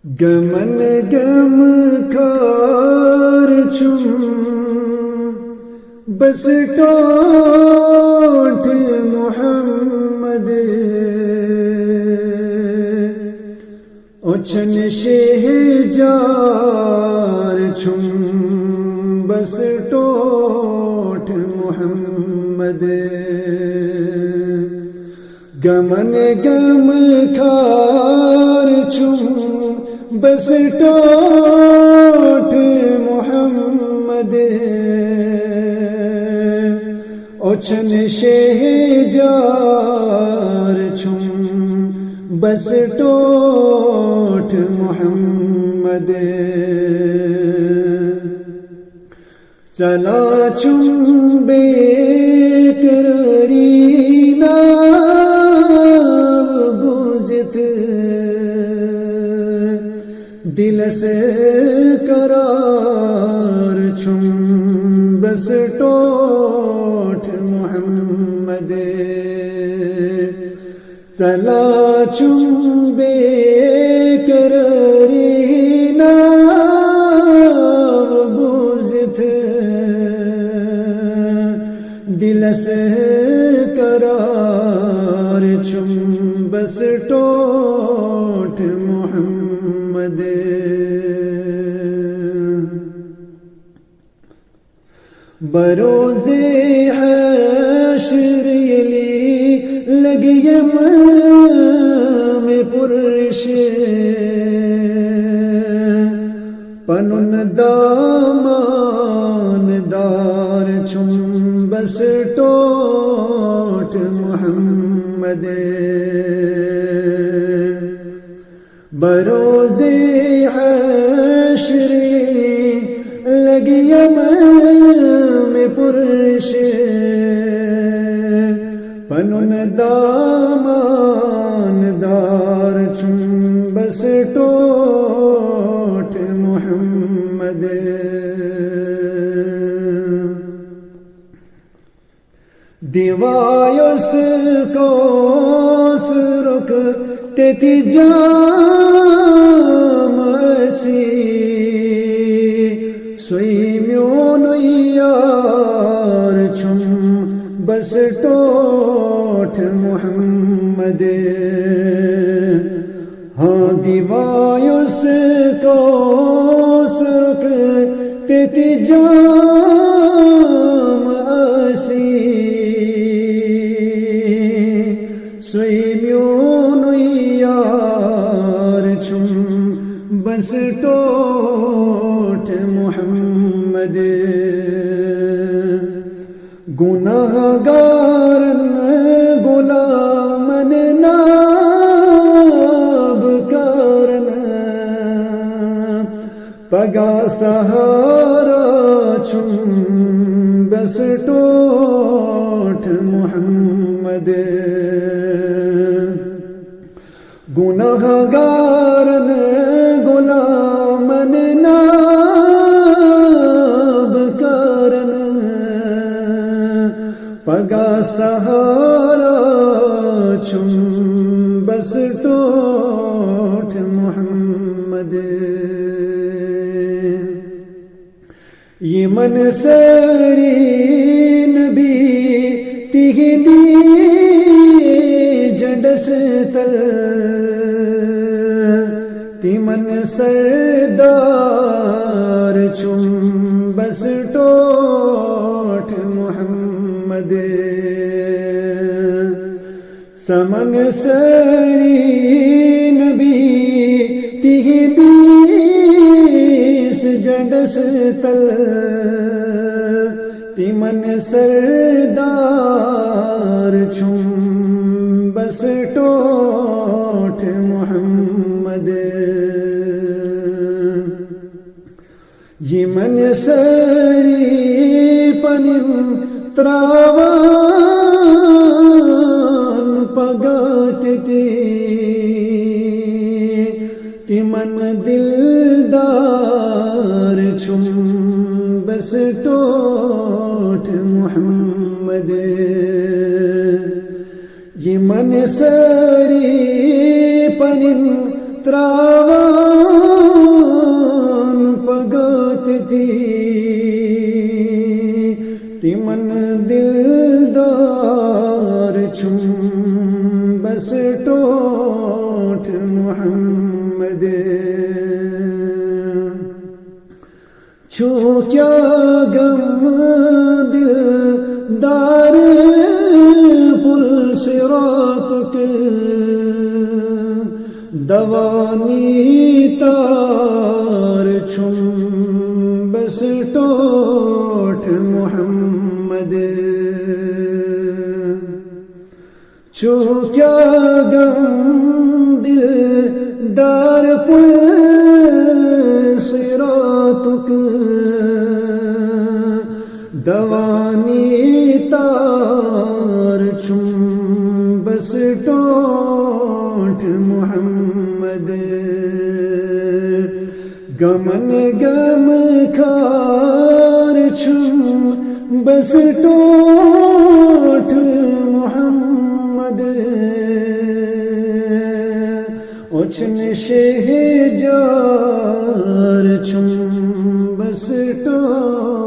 گمن گم کار چم بس ٹوٹ محمد اچھن شہجار چم بس ٹوٹ محمد گمن گم کار چم بس ٹوٹ محمد اچھن شہجار چم بس ٹوٹ محمد چلا چم بے قراری بوزت دل سے قرار چم بس ٹوٹ محمد چلا چم بے قراری بوزت دل سے قرار چم بس ٹوٹ محمد بروز حشر یلی لگیم میں پرش پنن دامان دار چم بس ٹوٹ محمد بروز حشر لگیم میں پرش پنن دامان دار چم بس ٹوٹ محمد دیوایوس کوس رک تیتی جام اسی سوئی میون یار چم بس ٹوٹ محمد ہاں دیوایوس کوس رک تیتی جام اسی سوئی میون یار چم بس ٹوٹ محمد گناہ گارن غلامن ناب کارن پگا سہارا چم بس ٹوٹ محمد گناہ گارن غلامن ناب کارن پگا سہارا چم بس ٹوٹ محمد یہ من سری نبی تیہ دی جڈس تل تیمن سردار چم بس ٹوٹ محمد سمن سری نبی تیہ دیس جڈس تل تیمن سردار چم بس ٹوٹ محمد یہ من سری پنم تراوان پگات تیمن دلدار چم بس ٹوٹ محمد یہ من سری پنم تراوان پگات تھی تمن دلدار چم بس ٹوٹ محمد چھو کیا غم دلدار پل صراط کے دوانی تار چھم بس ٹوٹ محمد چھو کیا غم دلدار پل صراط کے دوانی تار چھم بس ٹوٹ محمد گمن گم کھار چھم بس ٹوٹ محمد اچھن شہجار چھم بس ٹوٹ